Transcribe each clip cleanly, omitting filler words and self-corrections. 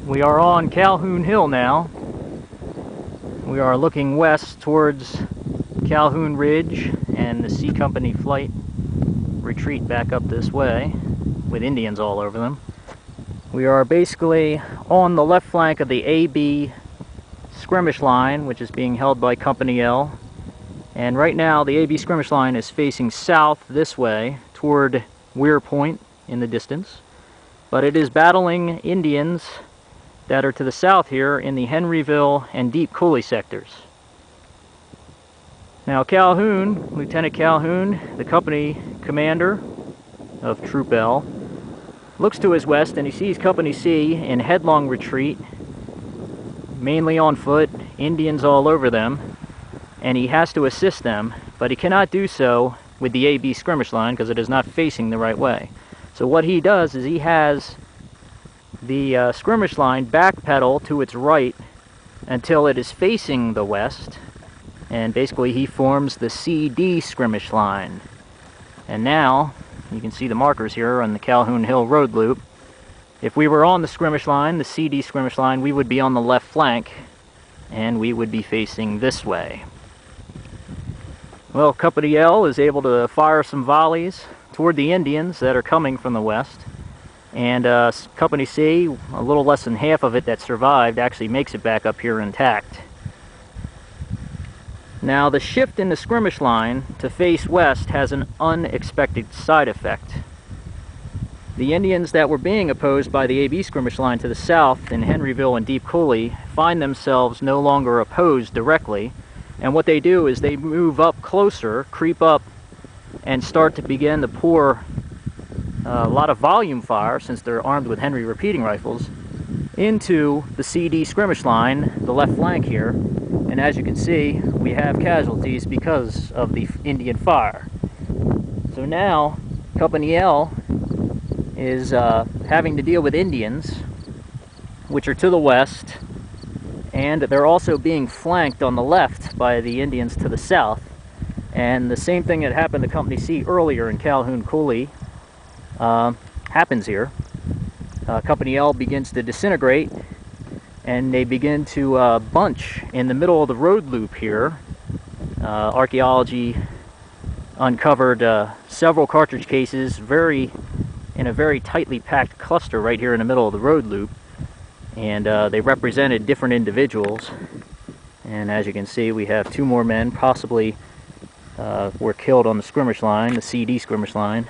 We are on Calhoun Hill now. We are looking west towards Calhoun Ridge and the C Company flight retreat back up this way with Indians all over them. We are basically on the left flank of the AB skirmish line, which is being held by Company L. And right now the AB skirmish line is facing south this way toward Weir Point in the distance. But it is battling Indians that are to the south here in the Henryville and Deep Coulee sectors. Now Calhoun, Lieutenant Calhoun, the company commander of Troop L, looks to his west and he sees Company C in headlong retreat, mainly on foot, Indians all over them, and he has to assist them, but he cannot do so with the AB skirmish line because it is not facing the right way. So what he does is he has the skirmish line backpedal to its right until it is facing the west, and basically he forms the CD skirmish line. And now you can see the markers here on the Calhoun Hill road loop. If we were on the skirmish line, the CD skirmish line, we would be on the left flank and we would be facing this way. Well, Company L is able to fire some volleys toward the Indians that are coming from the west. And Company C, a little less than half of it that survived, actually makes it back up here intact. Now the shift in the skirmish line to face west has an unexpected side effect. The Indians that were being opposed by the AB skirmish line to the south in Henryville and Deep Coulee find themselves no longer opposed directly, and what they do is they move up closer, creep up, and start to begin to pour a lot of volume fire, since they're armed with Henry repeating rifles, into the CD skirmish line, the left flank here. And as you can see, we have casualties because of the Indian fire. So now Company L is having to deal with Indians, which are to the west, and they're also being flanked on the left by the Indians to the south. And the same thing that happened to Company C earlier in Calhoun Coulee happens here. Company L begins to disintegrate, and they begin to bunch in the middle of the road loop here. Archaeology uncovered several cartridge cases in a very tightly packed cluster right here in the middle of the road loop, and they represented different individuals. And as you can see, we have two more men possibly were killed on the skirmish line, the CD skirmish line.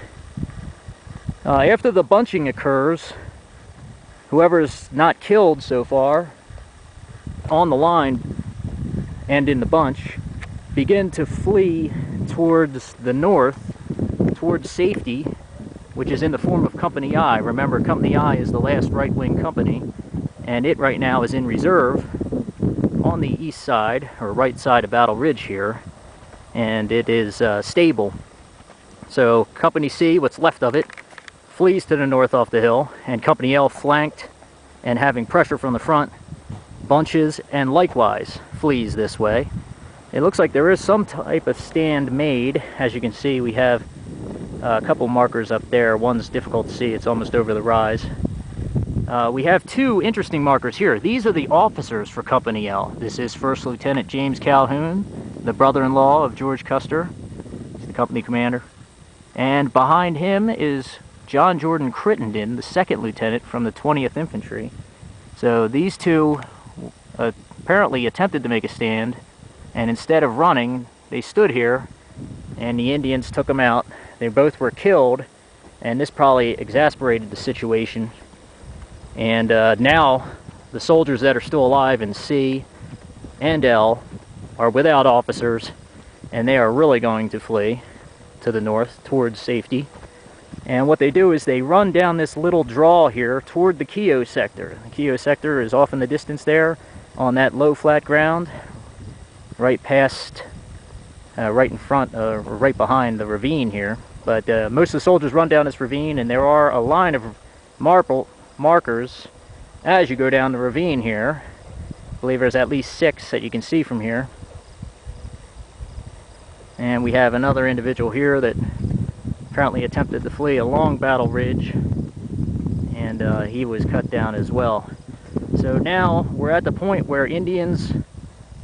After the bunching occurs, whoever's not killed so far on the line and in the bunch begin to flee towards the north, towards safety, which is in the form of Company I. Remember, Company I is the last right-wing company, and it right now is in reserve on the east side, or right side of Battle Ridge here, and it is stable. So Company C, what's left of it, flees to the north off the hill, and Company L, flanked and having pressure from the front, bunches and likewise flees this way. It looks like there is some type of stand made. As you can see, we have a couple markers up there. One's difficult to see, it's almost over the rise. We have two interesting markers here. These are the officers for Company L. This is First Lieutenant James Calhoun, the brother-in-law of George Custer, the company commander. And behind him is John Jordan Crittenden, the second lieutenant from the 20th Infantry. So these two apparently attempted to make a stand, and instead of running, they stood here, and the Indians took them out. They both were killed, and this probably exasperated the situation. And now the soldiers that are still alive in C and L are without officers, and they are really going to flee to the north towards safety. And what they do is they run down this little draw here toward the Keogh sector. The Keogh sector is off in the distance there on that low flat ground, right past, right in front, or right behind the ravine here. But most of the soldiers run down this ravine, and there are a line of markers as you go down the ravine here. I believe there's at least 6 that you can see from here. And we have another individual here that apparently attempted to flee along Battle Ridge, and he was cut down as well. So now we're at the point where Indians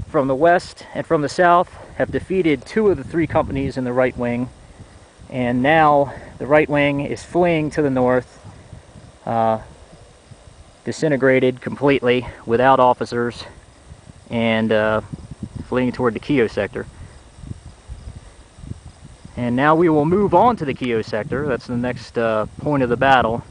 from the west and from the south have defeated 2 of the 3 companies in the right wing, and now the right wing is fleeing to the north, disintegrated completely without officers, and fleeing toward the Keogh sector. And now we will move on to the Keogh sector. That's the next point of the battle.